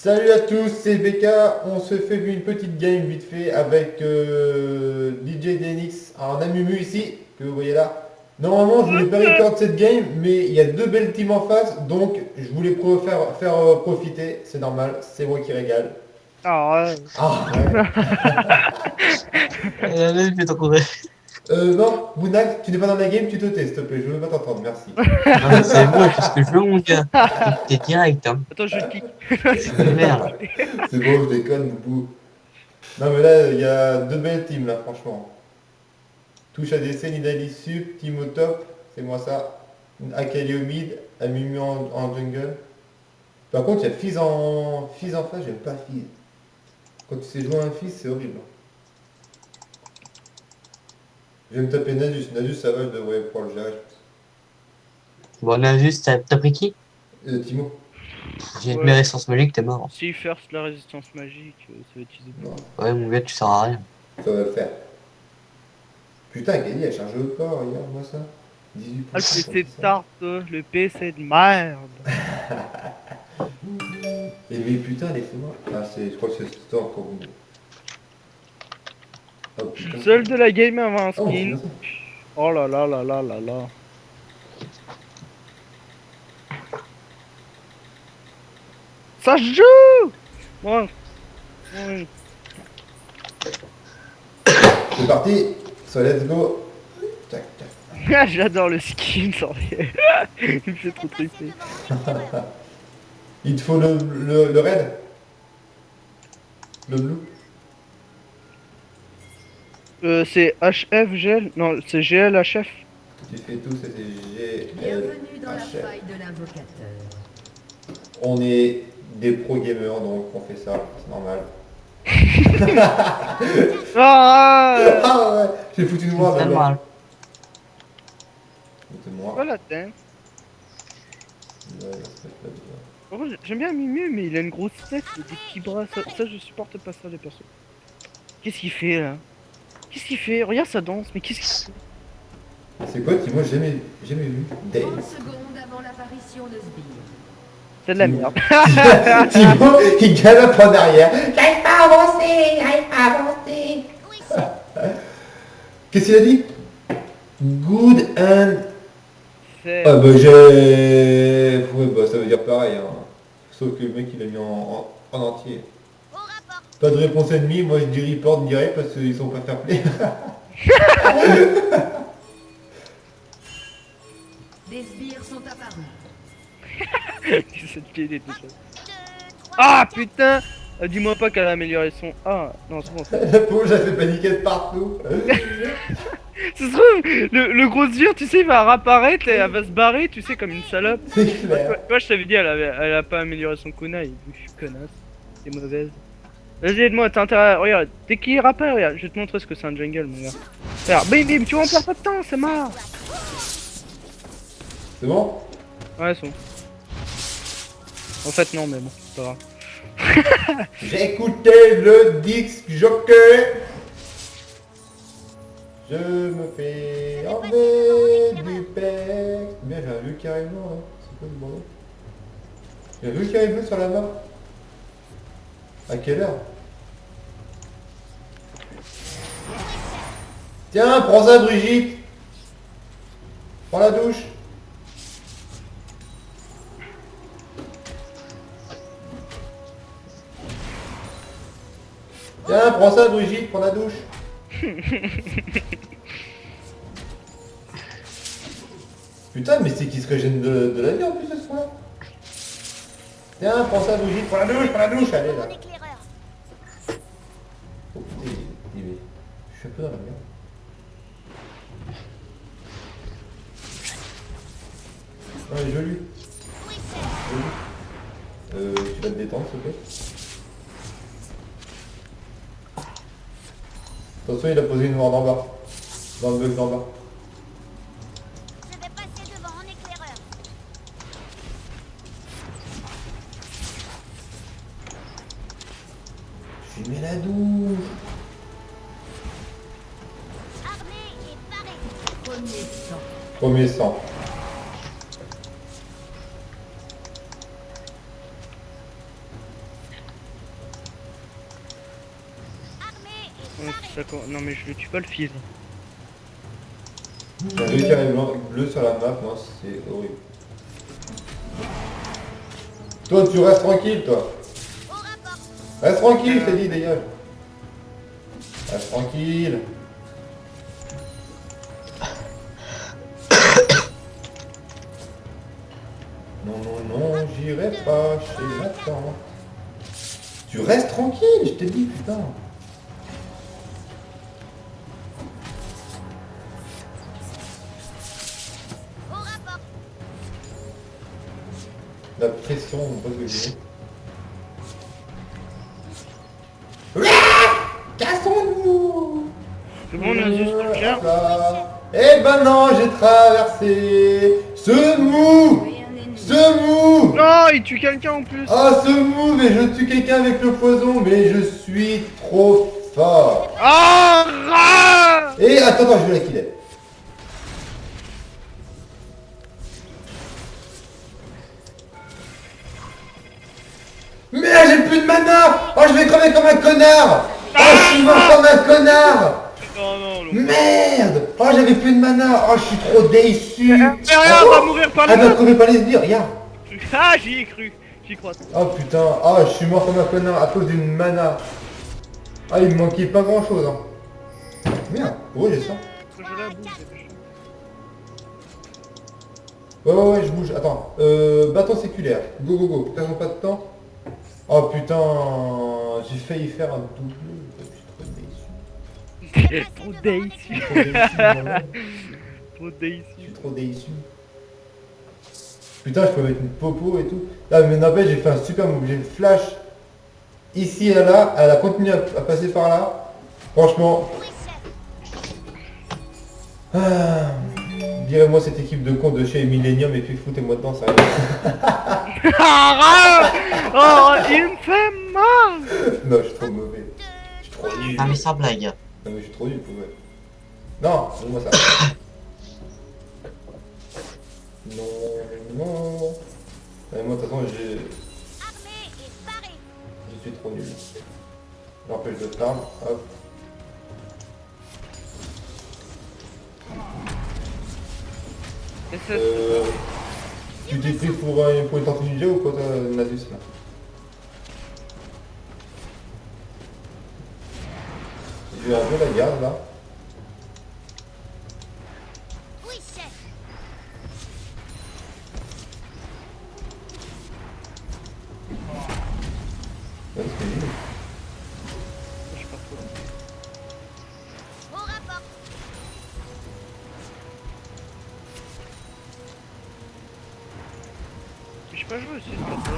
Salut à tous, c'est BK. On se fait une petite game vite fait avec DJ DNX en Amumu ici, que vous voyez là. Normalement, je voulais pas record cette game, mais il y a deux belles teams en face, donc je voulais faire profiter. C'est normal, c'est moi qui régale. Ah Ah ouais. Allez, fais ton courrier. Non, Bounak, tu n'es pas dans la game, tu te tais, s'il te plaît, je veux pas t'entendre, merci. Non, mais c'est bon, qu'est-ce que je veux, mon gars? T'es direct, hein. Attends, je kick. C'est une merde. C'est bon, je déconne, boubou. Non mais là, il y a deux belles teams là, franchement. Touche ADC, Nidali Sup, team au top, c'est moi ça. Akali au mid, Amumu en jungle. Par contre, il y a Fizz en face, j'aime pas Fizz. Quand tu sais jouer un Fizz, c'est horrible. Je vais me taper Nasus. Nasus, ça va, je devrais pouvoir le gérer. Bon, là, juste, t'as pris qui? Timo. J'ai une Ouais. mes récence magique, t'es mort. Si first la résistance magique, ça va utiliser plus. Non, Ouais, mon gars, tu sers à rien. ça va le faire. Putain, Akali a chargé au corps, regarde, moi ça. 18%. Ah, le PC de tarte, le PC de merde. Et mais putain, laissez-moi. Ah, je crois que c'est ça encore mieux. Oh Je suis putain. le seul de la game à avoir un Oh, skin. putain. Oh là là là là là là. Ça se joue. Ouais. Ouais. C'est parti. So let's go. Tac, tac. J'adore le skin, sérieux. Il me fait trop triper. Il te faut le raid. Le blue. C'est HF GL. Non, c'est GL HF. Tu fais tout, c'était G, L, Bienvenue dans la H, F. faille de l'invocateur. On est des pro gamers, donc on fait ça, c'est normal. Ah Ah ouais, j'ai foutu noir C'est là-bas. mal. Foutu noir. Voilà, t'es. Ouais, on va se mettre là-dedans. En vrai, j'aime bien Mimu, mais il a une grosse tête, et des petits bras. Ça, je supporte pas ça, les persos. Qu'est-ce qu'il fait là? Qu'est-ce qu'il fait? Regarde sa danse, mais qu'est-ce qu'il fait? C'est quoi, Timo? Jamais vu. 30 Dave. secondes avant l'apparition de Sbire. C'est de la merde. Timo, il galope en arrière. J'arrive pas à avancer, j'arrive pas à avancer. Qu'est-ce qu'il a dit? Good and... C'est. Ah bah j'ai... Ouais bah ça veut dire pareil, hein. Sauf que le mec il a mis en entier. Pas de réponse ennemie, moi je dis report direct parce qu'ils sont pas fair play. Des sbires sont apparus. Cette pied des touches. Ah putain! Dis-moi pas qu'elle a amélioré son. Ah non, c'est bon. La pauvre, j'ai fait paniquer de partout. Ça se trouve, le gros sbire, tu sais, il va réapparaître et elle va se barrer, tu sais, comme une salope. C'est clair. Moi, je t'avais dit, elle a pas amélioré son kunai. Je suis connasse. C'est mauvaise. Vas-y, aide-moi, t'as intérêt à... Regarde, dès qu'il rappelle, regarde, je vais te montrer ce que c'est un jungle, mon gars. Regarde, bim bim, tu vois, on perd pas de temps, c'est marre. C'est bon? Ouais, c'est bon. En fait, non, mais bon, c'est pas grave. J'ai écouté le disque jockey. Je me fais enlever du pec. Bien, j'ai un vieux qui arrive là. C'est quoi ce bordel? J'ai un vieux qui arrive là sur la map. À quelle heure? Tiens, prends ça Brigitte. Prends la douche. Tiens, prends ça Brigitte, prends la douche. Putain, mais c'est qui se régène de la vie en plus ce soir. Tiens, prends ça Brigitte, prends la douche, allez là. Oh putain, je suis un peu dans la merde. Non, il est joli. Joli. Tu vas te détendre s'il te plaît. Attention, il a posé une mort d'en bas. Dans le bug d'en bas. Je vais passer devant en éclaireur. Je lui mets la douche. Armé et paré. Premier sang. Premier sang. Ouais, non mais je le tue pas le fils. J'ai deux carrés bleus sur la map, moi c'est horrible. Toi tu restes tranquille toi. Reste tranquille, je t'ai dit, dégage. Reste tranquille. Non, non, non, j'irai pas chez ma tante. Tu restes tranquille, je t'ai dit, putain. La pression, on peut se dire. Cassons-nous. Tout le monde a juste le cœur. Eh ben non, j'ai traversé ce mou. Ce mou. Non, il tue quelqu'un en plus. Ah, ce mou, mais je tue quelqu'un avec le poison, mais je suis trop fort. Ah, ah. Et attends, je vais la killer. Merde, j'ai plus de mana. Oh, je vais crever comme un connard. Oh, je suis mort comme un connard. Non, non, non. Merde. Oh, j'avais plus de mana. Oh, je suis trop déçu. Mais rien, on va mourir par Elle va là. crever par les sbires, regarde. Ah, j'y ai cru. J'y crois. Oh putain, oh je suis mort comme un connard à cause d'une mana. Ah il me manquait pas grand chose hein. Merde, oh j'ai ça. Je la bouge, dépêche. Ouais je bouge, attends. Bâton séculaire, go go go, perdons pas de temps. Oh putain, j'ai failli faire un double. Je suis trop déçu. Trop déçu. Trop déçu, Trop déçu. je suis trop déçu. Putain je peux mettre une popo et tout. Là mais n'empêche j'ai fait un super move, j'ai une flash ici et là, elle a continué à passer par là. Franchement. Ah, virez-moi cette équipe de cons de chez Millennium et puis foutez-moi dedans, ça Ah, oh, il me fait mal. Non, je suis trop mauvais. Je suis trop nul. Ah mais sans blague. Non, mais je suis trop nul pour vrai. Non, donne-moi ça. Non, non. Ouais, moi, de toute façon, je suis trop nul. J'empêche de farm, hop. Et ça, Tu t'es pris pour une tortue ninja ou quoi, toi, Nasus, là? Je vais un peu la garde, là. Ouais, c'est nul. je sais pas trop. Je sais pas jouer aussi, c'est pas trop.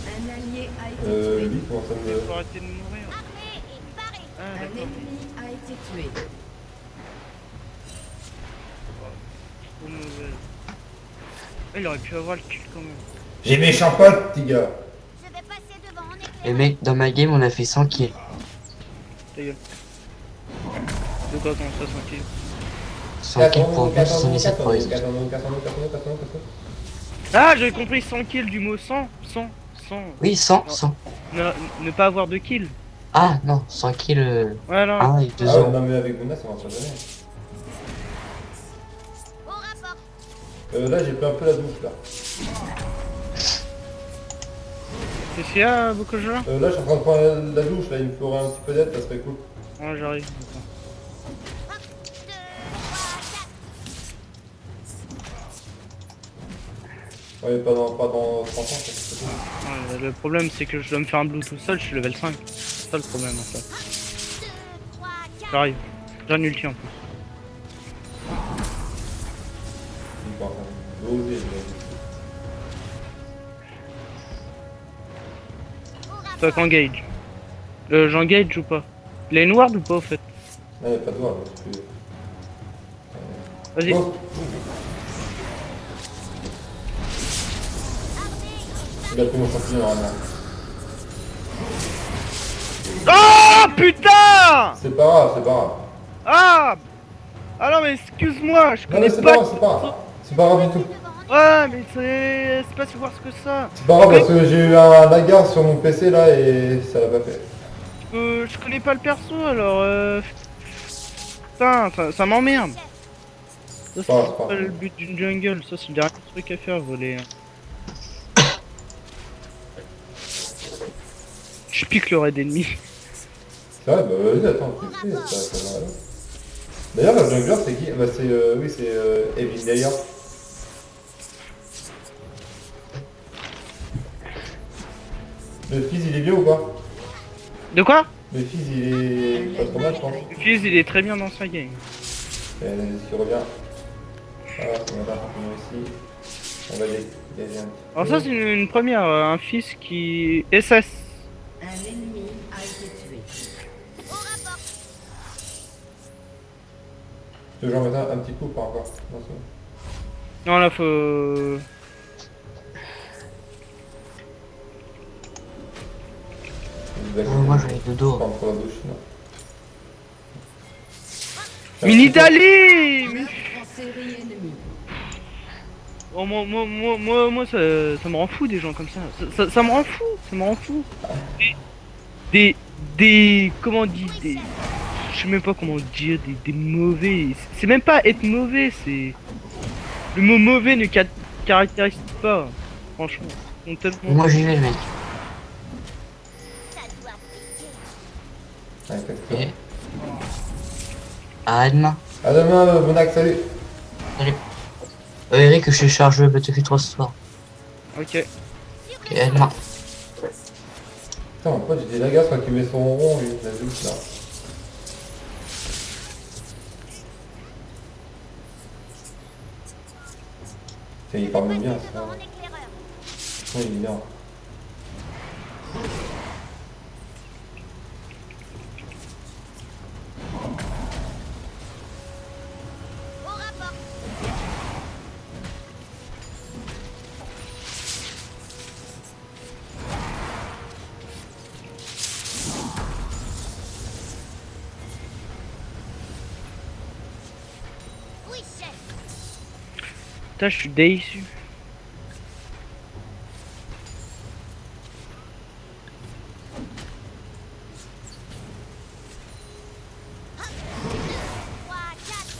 Un allié a été tué. Lui, comment ça me... Faut arrêter de mourir. Ah, Un d'accord. ennemi a été tué. Trop mauvais. Il aurait pu avoir le kill quand même. J'ai méchant pote, petit gars. Les mecs, dans ma game, on a fait 100 kills. Ta gueule. De quoi comment ça 100 kills 100 kills pour but, 77 pour les autres. Ah, j'avais compris 100 kills du mot 100. 100. 100. Oui, 100, 100. Ne pas avoir de kills. Ah non, 100 kills, Ouais, non. 1 et 2 Ah ouais, euros. non mais avec Buna ça marche jamais. Là j'ai pris un peu la douche là. Qu'est-ce qu'il y a, beaucoup de gens Là je suis en train de prendre la douche là, il me faudrait un petit peu d'aide, ça serait cool. Ouais, j'arrive. Ouais pas dans 30 ans, ça serait cool. Ouais, le problème c'est que je dois me faire un blue tout seul, je suis level 5. C'est ça le problème en fait. J'arrive. J'ai un ulti en plus. Il est pas en train de doser, Toi qu'engage. J'engage ou pas? Il est noir ou pas au fait? là il n'y a pas de voir, parce que... Vas-y. Bon. Il a pris mon champignon normalement. Oh putain! C'est pas grave, c'est pas grave. Ah! Ah non mais excuse-moi, je Non mais connais c'est pas. pas grave, c'est pas grave. C'est pas grave du tout. Ouais mais c'est pas si voir ce que ça. C'est pas grave parce que j'ai eu un lagar sur mon PC là et ça l'a pas fait. je connais pas le perso, alors putain, ça m'emmerde. Ça, c'est Pas pas le but d'une jungle, ça c'est le dernier truc à faire, voler. Je pique le raid ennemi. C'est vrai, bah vas-y, attends, tu le fais, ça va. D'ailleurs, le jungler, c'est qui? Bah c'est, oui, c'est Evin d'ailleurs. Le fils, il est bien ou pas? De quoi? Le fils, il est pas trop mal, je pense. Fizz il est très bien dans sa game. Et l'analyse qui revient. Ah, on va ici. On va dégager un petit Alors peu. ça c'est une première, un fils qui... SS. Un ennemi a été tué. Au rapport. Je te j'en mets un petit coup, pas encore. Non, c'est bon. Non là faut... Moi j'avais dodo. Prendre pour la douche, non. Mini Dali. Meurtre en série ennemie. Oh, moi ça me rend fou des gens comme ça. Ça me rend fou, ça me rend fou. Comment on dit, je sais même pas comment dire, des mauvais. C'est même pas être mauvais, c'est... Le mot mauvais ne caractérise pas, franchement. Ils sont tellement... Moi j'y vais, mec. Ça doit piquer. Allez, casse-toi. Ok. À demain. À demain, Bonac, salut. Salut. Eric, je charge le Battlefield 3 ce soir. Ok. Ok, à demain. Putain, mon pote, j'ai des lagaces quand il met son rond, lui, la douche, là. Tiens, il parle bien, ça. Devant mon éclaireur. Oui, il est bien. Au rapport. Oui, chef. Putain, je suis déçu. Trois, quatre.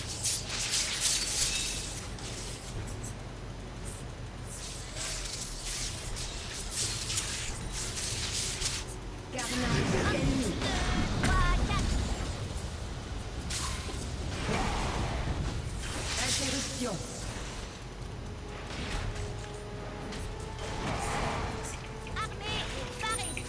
Carnage ennemi. Trois, quatre. Interruption. Armée et parée.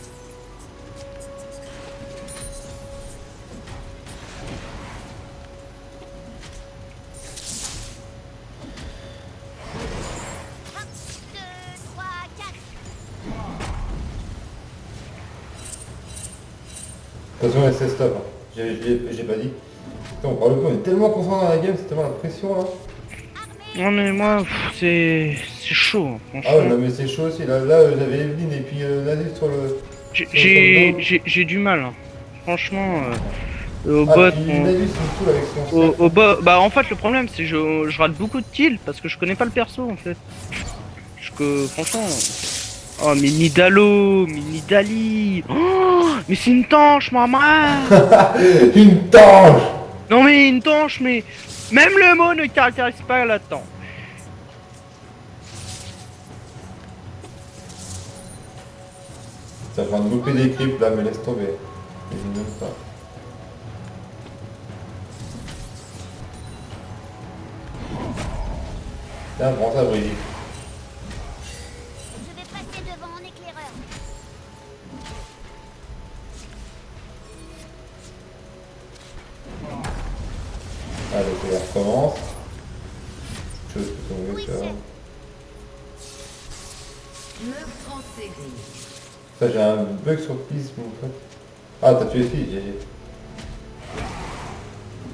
Un, deux, trois, quatre. Attention, c'est stop. Hein. J'ai pas dit. Putain, on parle pas, on est tellement concentré dans la game, c'est tellement la pression, là. Non mais moi, c'est chaud, hein, Ah ouais, franchement. non, mais c'est chaud aussi. Là, j'avais Evelyne et puis Nadir sur le... J'ai du mal, hein. Franchement, au Ah, bot, puis Nadir, il me saoule avec son au bot, bah en fait le problème c'est que je rate beaucoup de kills parce que je connais pas le perso en fait. Franchement... Oh mais Nidalo, mais Nidali. Oh, mais c'est une tanche, maman. Une tanche. Non mais une tanche, mais même le mot ne caractérise pas la tanche. Ça va me louper des creeps là, mais laisse tomber. Je même pas. Tiens, prends ça, Brigitte. Je vais passer devant mon éclaireur. Allez, ça recommence. Chose que ton Oui, mec, chef. Meurtre en série. Ça, j'ai un bug sur piste, mon pote. Ah, t'as tué fille, GG.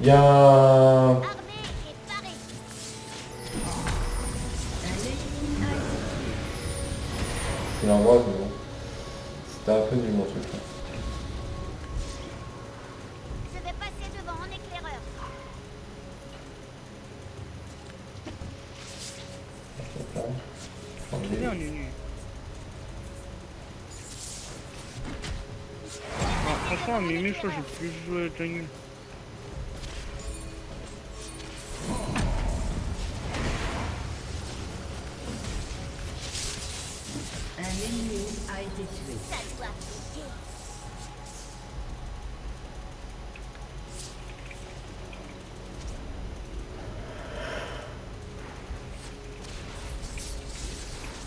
Y'a un... Armée et parée. Un ennemi a été C'est l'endroit, mais bon. C'était un peu nul, mon truc, là. Je vais passer devant mon éclaireur. Hop là. C'est bien, Nunu. franchement, à Mimu, je crois que j'ai plus joué jungle. Un ennemi a été tué. Ça doit piquer.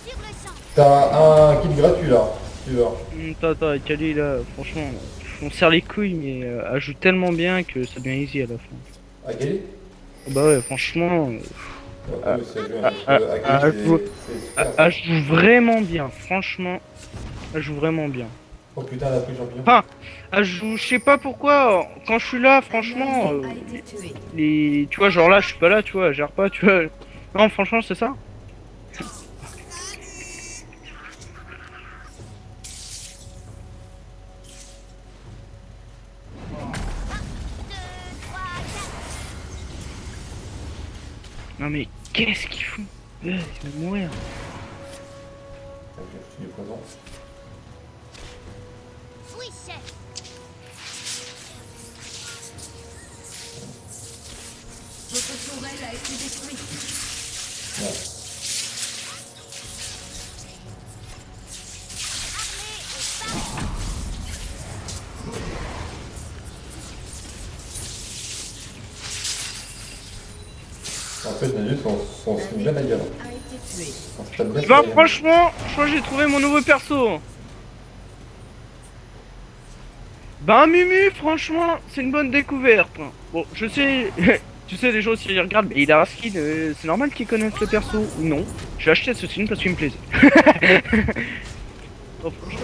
Sur le champ. T'as un kit gratuit là, tu vois. Attends, Akali là, franchement, on serre les couilles, mais elle joue tellement bien que ça devient easy à la fin. Akali? Bah ouais, franchement, Ouais, ça joue, ah, parce que ah, Akali, je vois- c'est super. elle joue vraiment bien, franchement, elle joue vraiment bien. Oh putain, elle a pris champignon. Enfin, elle joue, je sais pas pourquoi, quand je suis là, franchement, Un ennemi a été tué. tu vois, genre là, je suis pas là, tu vois, elle gère pas, tu vois. Non, franchement, c'est ça. Non mais qu'est-ce qu'ils font? Il va mourir. J'ai reçu du poison. Oui, chef. Votre tourelle a été détruite. Ouais. Armée et parée. En fait, les yeux sont Un bien la gueule. ennemi a été tué. On se tape bien sur Bah la gueule. franchement, je crois que j'ai trouvé mon nouveau perso. Bah Mumu, franchement, c'est une bonne découverte. Bon, je sais, tu sais, les gens s'ils regardent, mais il a un skin, c'est normal qu'ils connaissent le perso ou non. J'ai acheté ce skin parce qu'il me plaisait. Oh, franchement,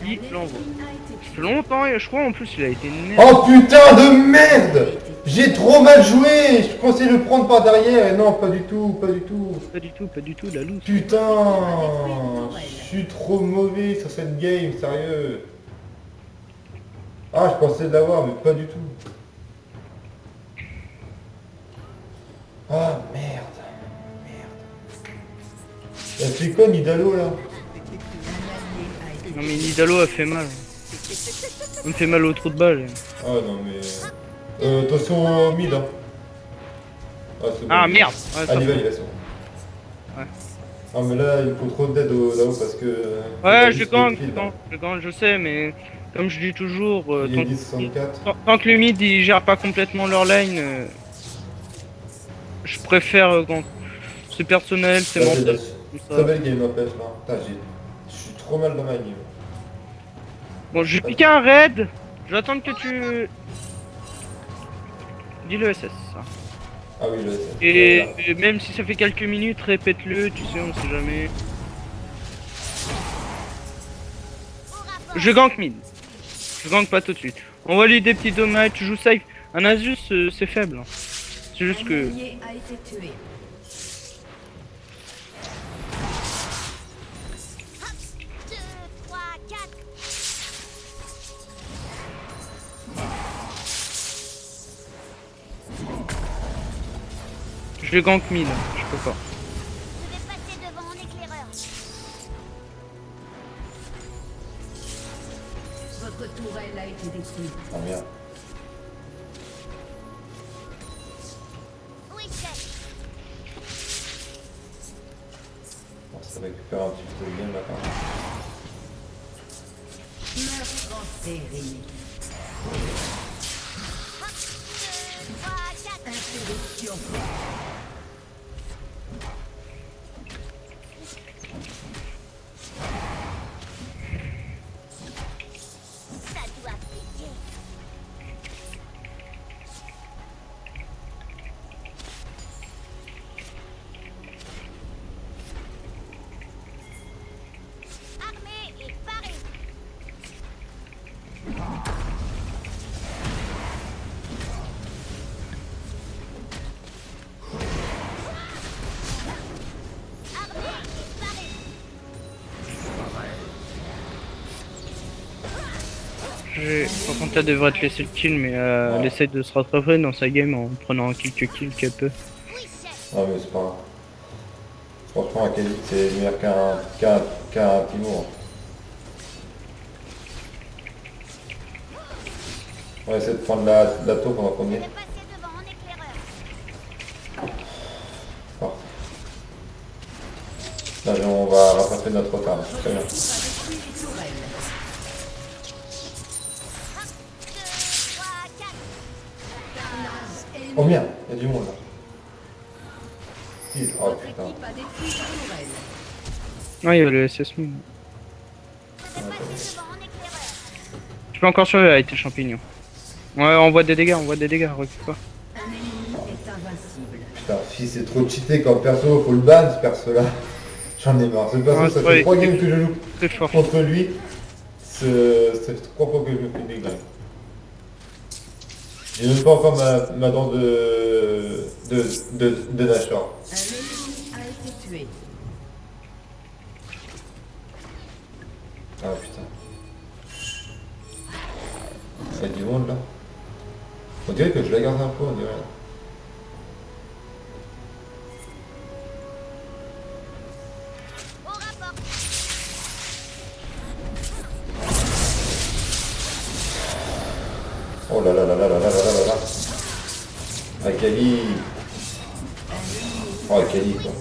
Un il l'envoie. ennemi a été Ça tué. fait longtemps et je crois en plus il a été nerf. Oh putain de merde! J'ai trop mal joué! Je pensais le prendre par derrière et non, pas du tout, pas du tout. Pas du tout, la loose. Putain! Je suis trop mauvais sur cette game, sérieux. Ah, je pensais l'avoir, mais pas du tout. Ah, merde. Merde. Elle fait quoi, Nidalo, là? Un allié a été Non mais Nidalo a fait mal. On me fait mal au trou de balle. Ah, non, mais... attention au mid, hein. Ah, c'est bon. Ah merde. Ouais, Ah, ça il y va, va. il va, c'est bon. Ouais. Ah, mais là, il faut trop d'aide là-haut parce que... il a Ouais, juste je gagne, le kill, là. je sais, mais comme je dis toujours, Il est 10-64. tant que le mid il gère pas complètement leur lane, je préfère gank. C'est personnel, c'est Ah, mental. c'est comme très ça. belle game, n'empêche, là. Putain, je suis trop mal dans ma game. Bon, j'ai piqué un raid. Je vais attendre que tu. Dis le SS. Ça. Ah oui, je sais. Et même si ça fait quelques minutes, répète-le, tu sais, on sait jamais. Au rapport. Je gank mid. Je gank pas tout de suite. On va lui des petits dommages, tu joues safe. Un Asus, c'est faible. C'est juste Un que. allié a été tué. Hop. 2, 3, 4. Je gank mid, je peux pas. Je vais passer devant en éclaireur. Votre tourelle a été détruite. Ah merde. Oui, chef. Bon, ça récupère un petit peu de game, là, quand même. Meurtre en série. Hop. 2, 3, 4. Interruption. Ça doit piquer. Armée et parée. Armée et parée. Par contre, elle devrait te laisser le kill, mais elle essaie de se rattraper dans sa game en prenant quelques kills qu'elle peut. Oui, chef. Ah, mais c'est pas grave. Franchement, Akali, c'est meilleur qu'un Timo. On va essayer de prendre la tour pendant qu'on y Je est. vais passer devant en éclaireur. Parfait. Là, on va rattraper notre retard. Très bien. Pas détruit les tourelles. 2, 3, 4. Carnage ennemi. Oh merde, il y a du monde là. Si, oh Votre putain. équipe a détruit une tourelle. Ouais, il y a le SS Moon. Je vais passer devant en éclaireur. Je peux encore survivre avec tes champignons. Ouais, on voit des dégâts, recule pas. Un ennemi est invincible. Putain, fils, c'est trop cheaté comme perso, faut le ban ce perso là. J'en ai marre. Ce perso, Ouais, ça ouais, fait 3 games que je joue Très fort. contre lui. Ça fait 3 fois que je me fais déglinguer. J'ai même pas encore ma dent de Nashor. Un ennemi a été tué. Ah putain. Il y a du monde là. On dirait que je la garde un peu, on dirait. Au rapport. Oh là là là là là là là là là. Akali. Oh Akali quoi.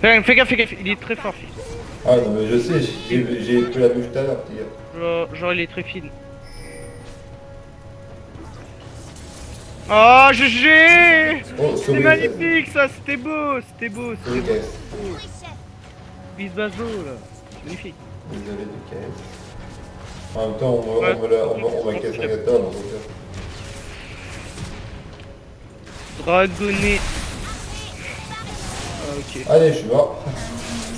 Fais gaffe, il est très fort, fils. Ah non mais je sais, j'ai pris la bouche tout à l'heure, petit gars. Genre, il est très fine. Oh, GG! Oh, C'est sauvé. magnifique ça, c'était beau, c'était beau. Sauvé caisse. Oui, chef. Bis Bazo là, c'est magnifique. Désolé de caisse. En même temps, on va casser un gâteau, donc Dragonné. Ah, ok. allez, je suis mort.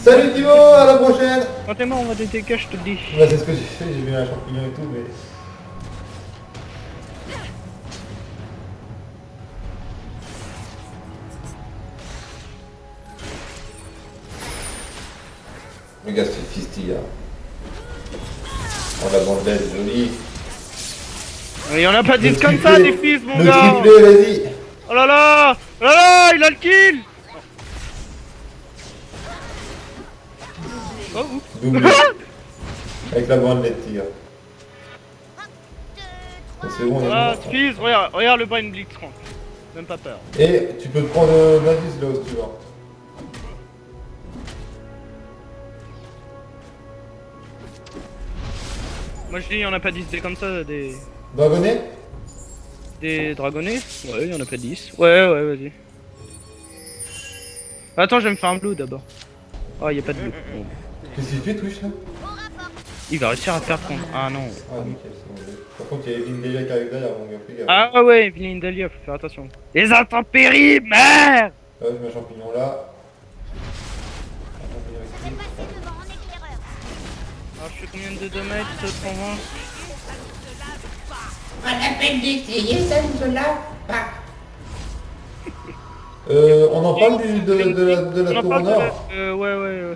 Salut Timo, à la prochaine. Quand t'es mort, on va des dégâts, je te le dis. Bah, c'est ce que j'ai fait, j'ai vu un champignon et tout, mais... Le gars, c'est fistille, hein. Oh, la bandelle, jolie. Il y en a pas 10 Le comme ça, triplé, des fils, mon le gars! triplé, vas-y. Oh là là! Oh là là! Il a le kill! Oh, oups. Double. Avec la bandelette, tigre. 1, 2, Bon, 3. c'est bon, on est Ah, bon. fils, regarde le Brain Blitzcrank. Même pas peur. Et tu peux te prendre l'indice là où tu veux. Moi je dis, il y en a pas 10 des comme ça, Dragonnet? des dragonnets. Ouais, il y en a pas 10. Ouais, vas-y. Attends, je vais me faire un blue d'abord. Oh, il y a pas de blue. Bon. Qu'est-ce qu'il fait, Twitch là? Au rapport. Il va réussir à perdre contre. Ah non. Ah, nickel, c'est bon. Par contre, il y a Evelyne déjà qui arrive derrière, mon gars, fais gaffe. Ah ouais, Evelyn Dahlia, faut faire attention. Les intempéries, merde! Ah, je mets un champignon là. Un champignon Je vais ici. passer devant en éclaireur. Alors, je fais combien de damage? 120. Pas la peine d'essayer, ça ne se lave pas. On en parle de la On en tour au parle de nord. ouais.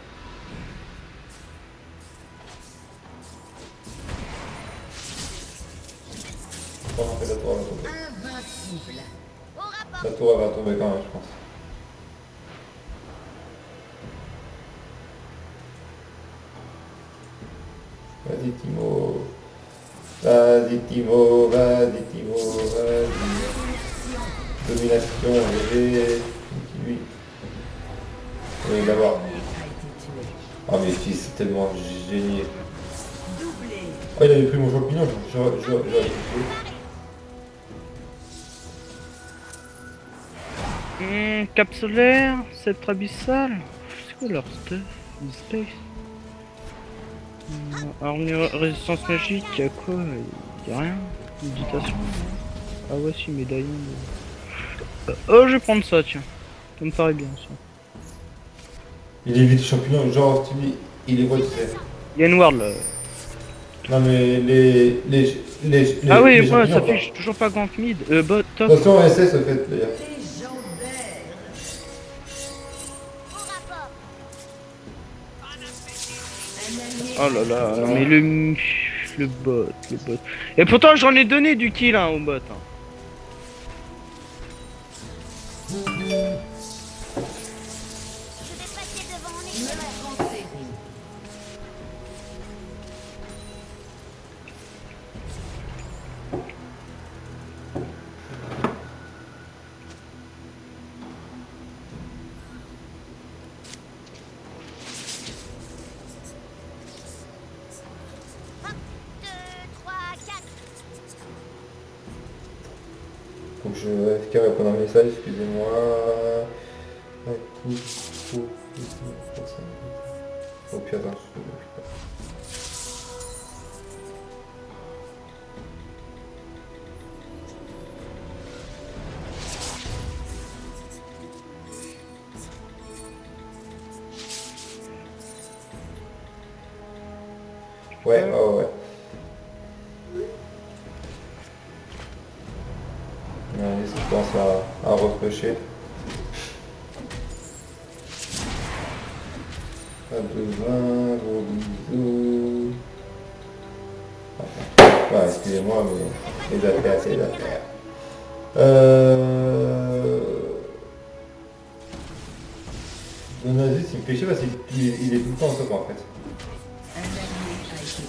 On en fait la tour, elle va tomber. Invincible. Au rapport. La tour, elle va tomber quand même, je pense. Vas-y, Timo. Vas-y, Timo, vas-y, Timo, vas-y. Domination, léger. Lui. On va l'avoir. A été tué. Ah, mais fils, c'est tellement génial. Doublé. Ah, il avait pris mon champignon, j'aurais pu. Cap solaire, sceptre abyssal. C'est quoi leur stuff? Une space. Armure résistance magique, y'a quoi? Y'a rien. Méditation. Ah ouais, si, médaillon. Oh, je vais prendre ça, tiens. Ça me paraît bien ça. Il évite les champignons, genre, tu dis, il les voit, tu sais. Y'a une ward là. Non, mais les Ah oui, les moi champignons, ça quoi. fiche toujours pas grand mid. Bot, top. Attention, SS, au fait, d'ailleurs. Légendaire. Au rapport. Un allié. Oh là là, mais le bot. Et pourtant j'en ai donné du kill hein, au bot. Hein. Je vais passer que je FK répondre à un message, excusez-moi. Oh puis attends, ouais, ouais. Allez, ça commence à repêcher. Pas besoin, gros bisous. Ouais, excusez-moi, mais les affaires, c'est les affaires. Le Nasus, il me fait chier parce qu'il est tout le temps en top en fait. Un allié a été tué.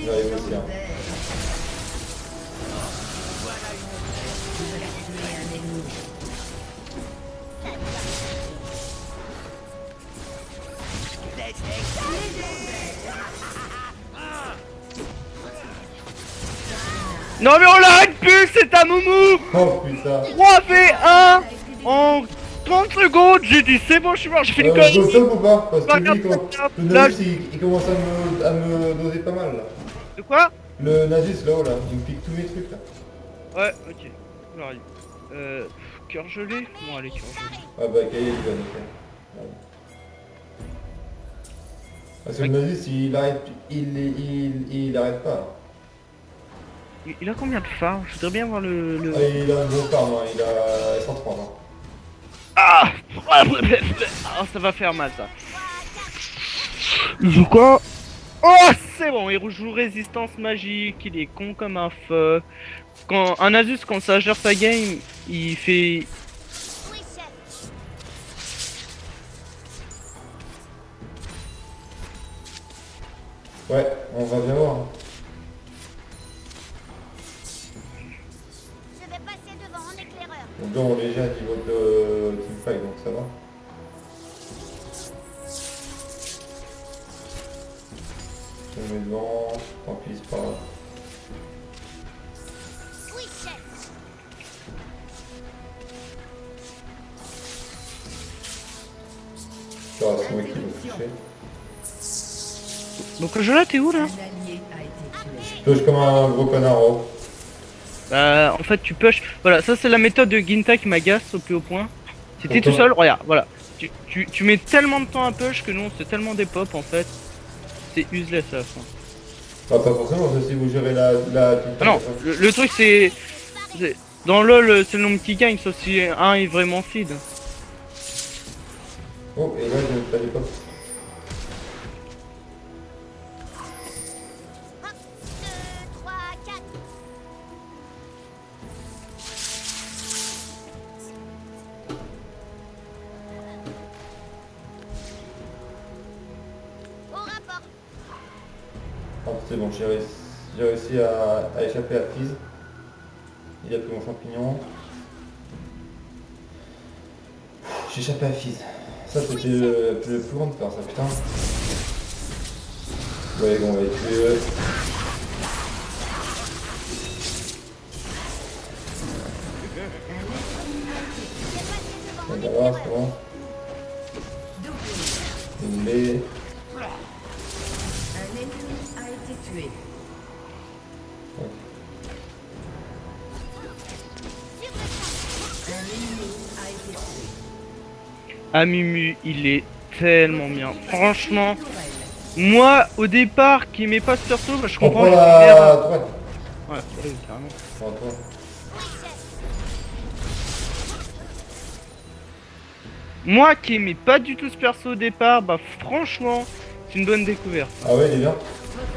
J'arrive aussi, hein. Vous avez tué un ennemi. Non mais on l'arrête plus, c'est un moumou. Oh putain. 3v1 en 30 secondes, j'ai dit c'est bon, je suis mort, j'ai fait une Go connerie. top ou pas? Parce que Pas lui, grave, le là, Nasus, il commence à me doser pas mal là. De quoi? Le Nasus là-haut là, il me pique tous mes trucs là. Ouais, ok. J'arrive. Cœur gelé? Bon allez, cœur gelé. Ah bah Kaye il va nous faire. Ouais. Parce que le Nasus il arrête, il arrête pas. Là. Il a combien de phares? Je voudrais bien voir le... Ah, il a un gros farm, hein. Il a 103 ans. Ah, ah, ça va faire mal ça. Il joue quoi? Oh, c'est bon, il joue résistance magique, il est con comme un feu. Quand un Asus, quand ça gère sa game, il fait... Oui, chef. Ouais, on va bien voir. Je vais passer devant en éclaireur. Donc là on est déjà à niveau de teamfight donc ça va. Je me mets devant, tant pis c'est pas grave. Oui, chef. Tu vois, c'est moi qui vais toucher. Donc je là, t'es où Un là? allié a été tué. Je touche comme un gros connard oh. Bah, en fait, tu push. Voilà, ça c'est la méthode de Ginta qui m'agace au plus haut point. Si t'es tout seul, regarde, voilà. Tu mets tellement de temps à push que non, c'est tellement des pop en fait. C'est useless à la fin. Ah pas forcément, ça si vous gérez la teamfight. Ah non, le truc c'est. Dans LoL, c'est le nombre qui gagne, sauf si un est vraiment feed. Oh et là je pas des pops. 1, 2, 3, 4. Au rapport. Ah c'est bon, j'ai réussi à échapper à Fizz. Il a pris mon champignon. J'ai échappé à Fizz. Ça c'était le plus grand de faire ça putain. Ouais bon on va les tuer. Je vais passer devant en On va voir, c'est éclaireur. bon. Une baie. Un ennemi a été tué. Sur le champ. Un ennemi a été tué. Amumu, il est tellement bien. Franchement, Tourelle. moi au départ qui aimais pas ce perso, bah, je On comprends prend les la toile. Ouais, ouais, carrément. Prends la toile. Oui, chef. Moi qui aimais pas du tout ce perso au départ, bah franchement, c'est une bonne découverte. Ah ouais il est bien.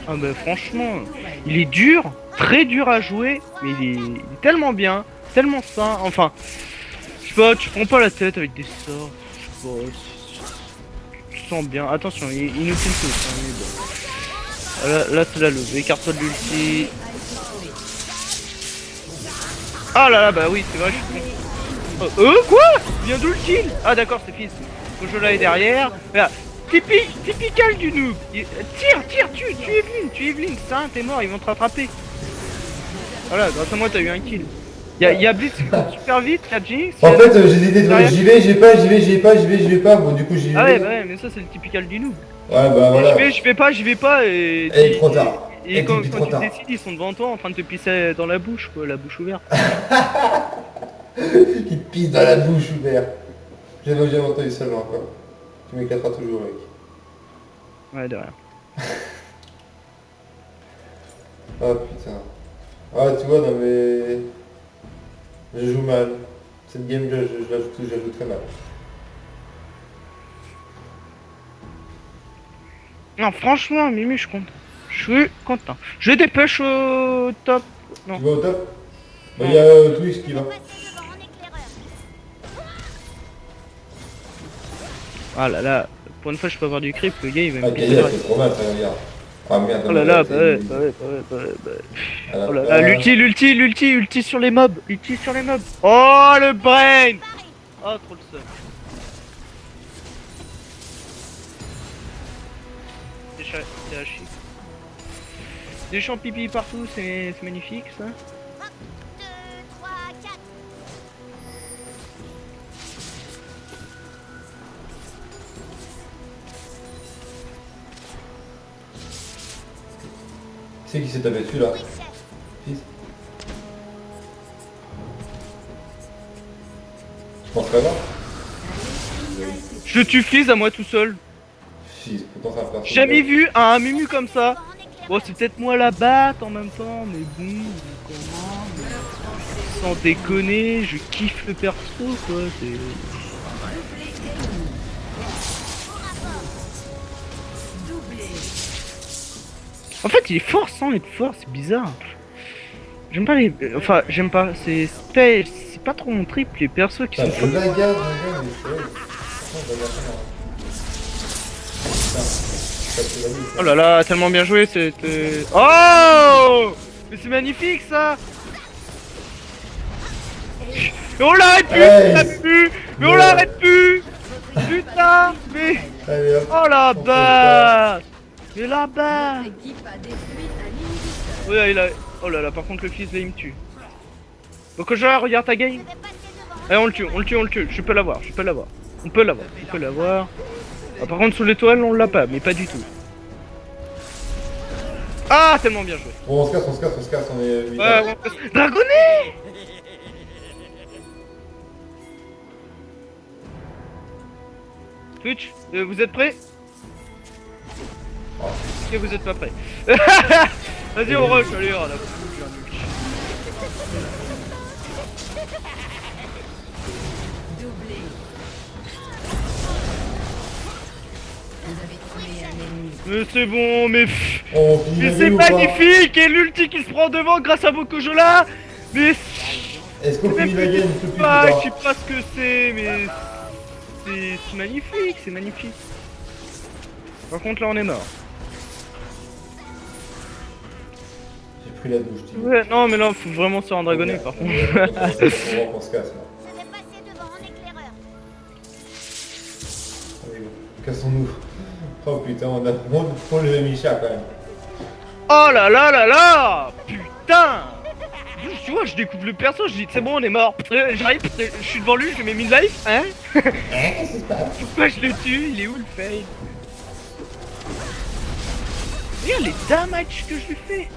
Ah bah franchement, il est dur, très dur à jouer, mais il est tellement bien, tellement sain, enfin, je sais pas, tu prends pas la tête avec des sorts, je sais pas, tu sens bien, attention, il nous kill tous, hein, mais bon. Ah, là c'est la love, écarte-toi de l'ulti. Ah là là, bah oui, c'est vrai, je suis con. Quoi? Il vient d'où le kill? Ah d'accord, c'est fils. Faut que je l'aille derrière. Regarde. Typical du noob. Tire, tu Evelyn, ça, t'es mort, ils vont te rattraper. Voilà, grâce à moi, t'as eu un kill. Y'a Blitz qui court super vite, y'a Jinx. En fait, j'ai l'idée de j'y vais, j'y vais pas. Bon, du coup, j'y vais. Ah ouais, bah ouais, mais ça, c'est le typical du noob. Ouais, bah voilà. Je vais pas, et. Et trop tard. Et quand trop tu tard. décides, ils sont devant toi en train de te pisser dans la bouche, quoi, la bouche ouverte. Qui te pisse dans la bouche ouverte. J'ai entendu ça, genre, quoi. Tu m'éclateras toujours, mec. Ouais, de rien. Ah putain. Ah, tu vois, non mais... Je joue mal. Cette game, je la joue très mal. Non, franchement, Mimi, je suis content. Je suis content. Je dépêche au top. Non. Tu vas au top? Bah, il y a Twix qui va. Passer devant en éclaireur. Ah là là, pour une fois, je peux avoir du creep, le gars, il va Ah, me pisser Gaïa, dans la- c'est trop mal, ça, regarde. Ah merde. Oh là là, bah ouais. Oh là là, l'ulti sur les mobs. Oh, le brain. Oh, trop le seum. C'est à chier. Des champs pipi partout, c'est magnifique ça. 1, 2, 3, 4. Qui c'est qui s'est tapé dessus, là? Oui, chef. Fils. Tu penses pas voir? Je tue Fizz à moi tout seul. Fils, pourtant ça va faire... J'ai jamais vu un Mumu comme ça. Devant en éclaireur. Bon, c'est peut-être moi la batte en même temps, mais bon, comment sans déconner, je kiffe le perso quoi. C'est... En fait, il est fort sans être fort, c'est bizarre. J'aime pas les. Enfin, j'aime pas. C'est pas trop mon trip les persos qui Putain, sont je forts. la garde, mais c'est... Putain, je la garde, non. Putain, ça te la vie, ça. Oh là là, tellement bien joué c'était. Oh! Mais c'est magnifique ça! Mais on l'arrête plus! Hey! On l'arrête plus! Mais on Ouais. l'arrête plus! Putain! Mais. Allez, hop. Oh la On fait base! Mais la base! L'équipe a détruit un inhibiteur. Ouais, il a. Oh là là, par contre, le fils là il me tue. Donc, quand je regarde ta game. Je vais passer devant. Allez, on le tue. Je peux l'avoir. On peut l'avoir. Ah, par contre, sous l'étoile, on l'a pas, mais pas du tout. Ah, tellement bien joué. Bon, on se casse, on est... Ouais, Dragonnet! Twitch, vous êtes prêts? Oh. Ok, vous êtes pas prêts. Vas-y, on rush, allez, on a plus un ulti. Doublé. Vous avez tué un ennemi. Mais c'est bon, mais... On finit Mais la c'est game ou pas? magnifique! Et l'ulti qui se prend devant grâce à Bokojola! Mais... Est-ce qu'on finit la game tout de suite ou Ah, pas? je sais pas ce que c'est, mais... C'est magnifique, c'est magnifique. Par contre, là, on est mort. J'ai pris la douche, tu Ouais, non, mais là, faut vraiment se faire un dragonnet, par contre. On va qu'on se casse, là. Je vais passer devant en éclaireur. Allez, go. Cassons-nous. Oh putain, on le Micha quand même. Oh là là là là! Putain! Tu vois, je découvre le perso, je dis c'est bon, on est mort. J'arrive, je suis devant lui, je mets mid-life, hein? Qu'est-ce qui se passe? Pourquoi je le tue? Il est où le fail? Regarde les damages que je lui fais!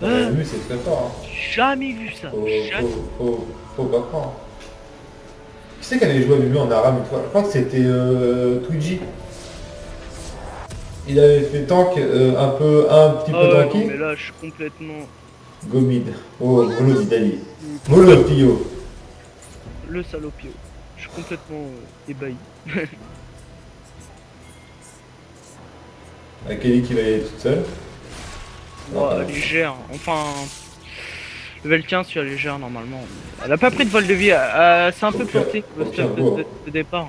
Le but c'est très fort, hein. Jamais vu ça. Jamais. Faut pas prendre. Qui c'est qui avait joué à Mumu en arabe une fois? Je crois que c'était Twitchy. Il avait fait tank un petit peu Oh, non, tanky. mais là, je suis complètement Gomid. Oh, Molo d'Italie. Molo Pio. le salopio. Je suis complètement ébahi. Kelly qui va y aller toute seule. Oh, légère. Enfin, level 15 sur légère normalement. Elle a pas pris de vol de vie. C'est un peu planté le aucun stuff bois. de départ.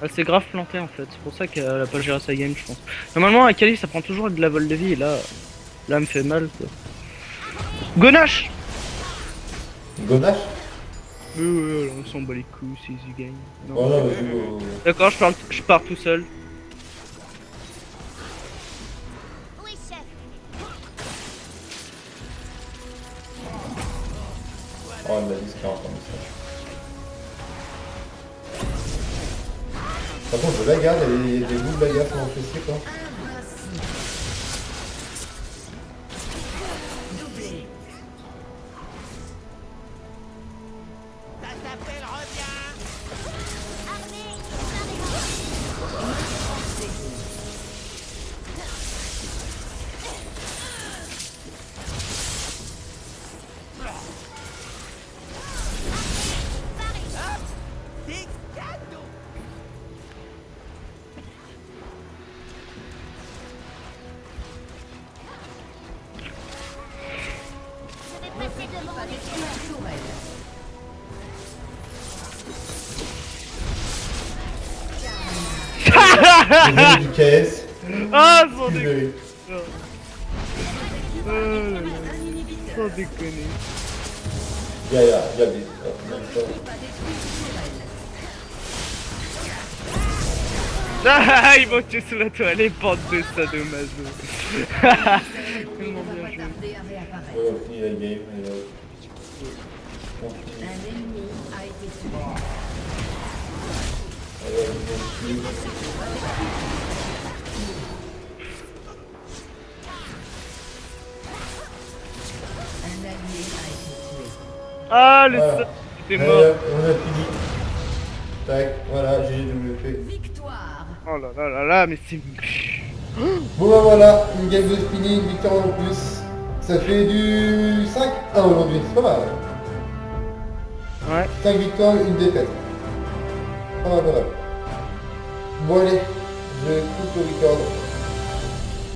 Elle s'est grave plantée en fait. C'est pour ça qu'elle a pas géré sa game, je pense. Normalement, à Kali, ça prend toujours de la vol de vie. Et là, elle me fait mal. Quoi. Gonache! Gonache? Ouais, on s'en bat les couilles, c'est easy game. Non. Oh non, mais D'accord, je pars tout seul. Oh, il a dit ce qu'il y a encore ça. Par contre, je bagarre, il y a des bouts de bagarre sur mon PC quoi. Je vais passer devant en éclair. J'ai gagné du KS. Ah, sans Tu déconner. mérites. Oh là là. Sans déconner. Y'a des. Ah, ils vont tuer sous la toile, les bandes de sadomaso. Tellement bien joué. Tarder à réapparaître. Ouais, on finit la game. Et, on Un finit. ennemi a été tué. Allez, on finit. Un allié a été tué. Ah, le Voilà. sol, c'était Allez, mort. hop, on a fini. Tac, voilà, GGWP. Victoire. Oh là là là là, mais c'est... Bon bah voilà, une game de spinning, une victoire en plus. Ça fait du 5-1 aujourd'hui, c'est pas mal. Ouais. 5 victoires, une défaite. Pas mal, pas mal. Bon allez, je coupe le record.